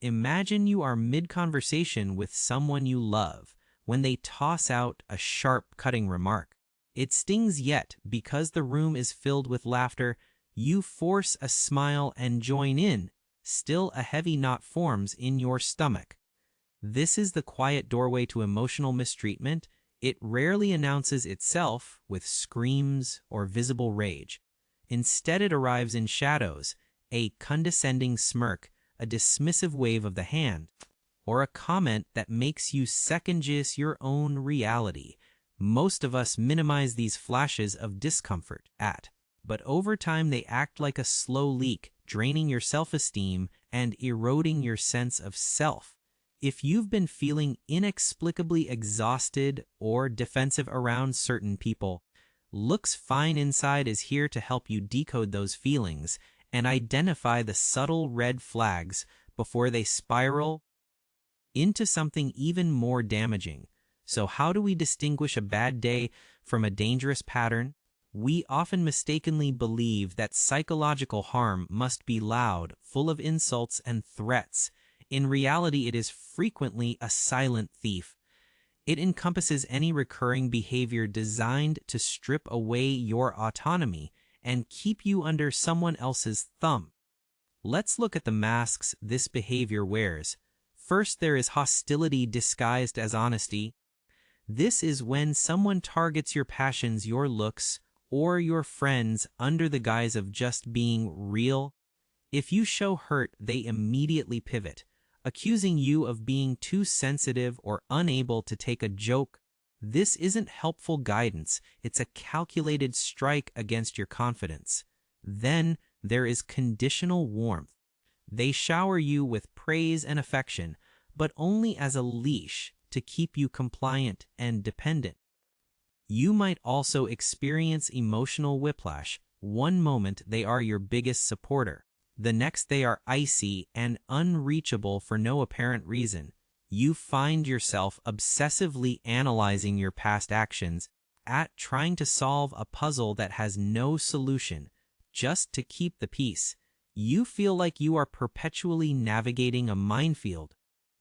Imagine you are mid-conversation with someone you love when they toss out a sharp, cutting remark. It stings, yet because the room is filled with laughter, you force a smile and join in. Still, a heavy knot forms in your stomach. This is the quiet doorway to emotional mistreatment. It rarely announces itself with screams or visible rage. Instead, it arrives in shadows, a condescending smirk, a dismissive wave of the hand, or a comment that makes you second-guess your own reality. Most of us minimize these flashes of discomfort, but over time they act like a slow leak, draining your self-esteem and eroding your sense of self. If you've been feeling inexplicably exhausted or defensive around certain people, Looks Fine Inside is here to help you decode those feelings and identify the subtle red flags before they spiral into something even more damaging. So how do we distinguish a bad day from a dangerous pattern? We often mistakenly believe that psychological harm must be loud, full of insults and threats. In reality, it is frequently a silent thief. It encompasses any recurring behavior designed to strip away your autonomy and keep you under someone else's thumb. Let's look at the masks this behavior wears. First, there is hostility disguised as honesty. This is when someone targets your passions, your looks, or your friends under the guise of just being real. If you show hurt, they immediately pivot, accusing you of being too sensitive or unable to take a joke. This isn't helpful guidance, it's a calculated strike against your confidence. Then there is conditional warmth. They shower you with praise and affection, but only as a leash to keep you compliant and dependent. You might also experience emotional whiplash. One moment they are your biggest supporter. The next they are icy and unreachable for no apparent reason. You find yourself obsessively analyzing your past actions, trying to solve a puzzle that has no solution, just to keep the peace. You feel like you are perpetually navigating a minefield,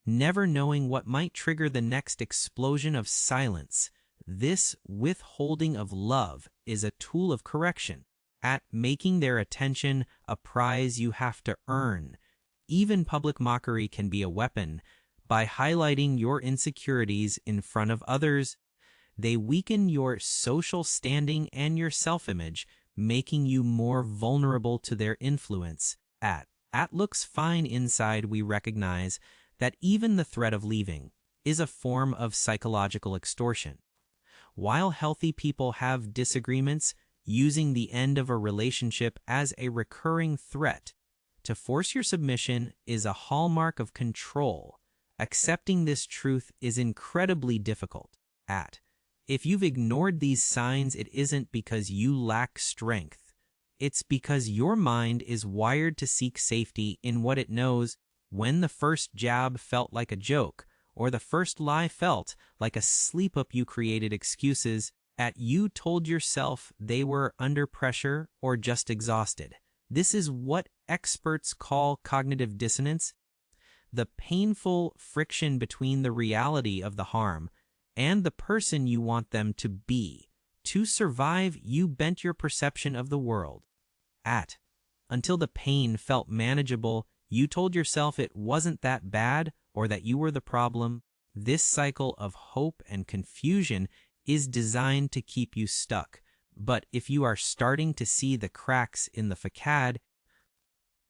never knowing what might trigger the next explosion of silence. This withholding of love is a tool of correction, making their attention a prize you have to earn. Even public mockery can be a weapon. By highlighting your insecurities in front of others, they weaken your social standing and your self-image, making you more vulnerable to their influence. At Looks Fine Inside, we recognize that even the threat of leaving is a form of psychological extortion. While healthy people have disagreements, using the end of a relationship as a recurring threat to force your submission is a hallmark of control. Accepting this truth is incredibly difficult. If you've ignored these signs, it isn't because you lack strength. It's because your mind is wired to seek safety in what it knows. When the first jab felt like a joke, or the first lie felt like a sleep-up, you created excuses. You told yourself they were under pressure or just exhausted. This is what experts call cognitive dissonance, the painful friction between the reality of the harm and the person you want them to be. To survive, you bent your perception of the world. Until the pain felt manageable, you told yourself it wasn't that bad or that you were the problem. This cycle of hope and confusion is designed to keep you stuck. But if you are starting to see the cracks in the facade,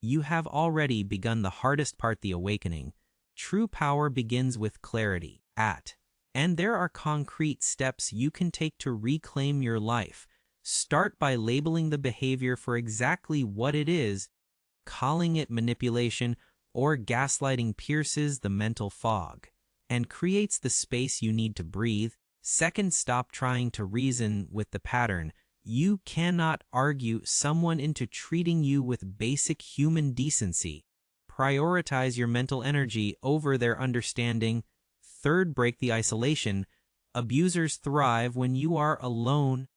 you have already begun the hardest part, the awakening. True power begins with clarity. And there are concrete steps you can take to reclaim your life. Start by labeling the behavior for exactly what it is. Calling it manipulation or gaslighting pierces the mental fog and creates the space you need to breathe. Second, stop trying to reason with the pattern. You cannot argue someone into treating you with basic human decency. Prioritize your mental energy over their understanding. Third, break the isolation. Abusers thrive when you are alone.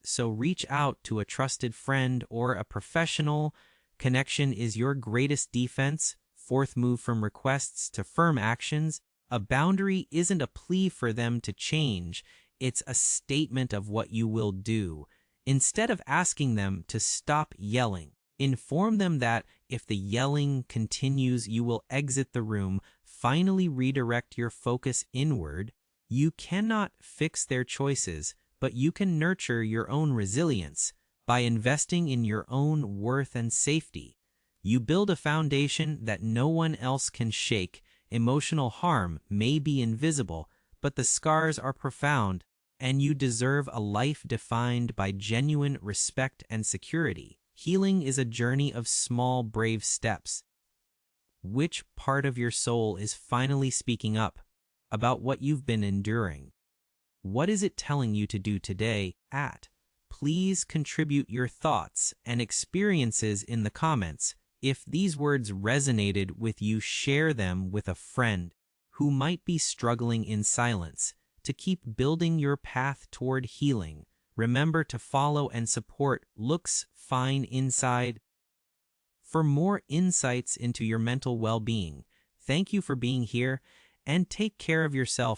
So reach out to a trusted friend or a professional. Connection is your greatest defense. Fourth, move from requests to firm actions. A boundary isn't a plea for them to change, it's a statement of what you will do. Instead of asking them to stop yelling, inform them that if the yelling continues, you will exit the room. Finally, redirect your focus inward. You cannot fix their choices, but you can nurture your own resilience by investing in your own worth and safety. You build a foundation that no one else can shake. Emotional harm may be invisible, but the scars are profound, and you deserve a life defined by genuine respect and security. Healing is a journey of small, brave steps. Which part of your soul is finally speaking up about what you've been enduring? What is it telling you to do today? Please contribute your thoughts and experiences in the comments. If these words resonated with you, share them with a friend who might be struggling in silence. To keep building your path toward healing, remember to follow and support Looks Fine Inside for more insights into your mental well-being. Thank you for being here, and take care of yourself.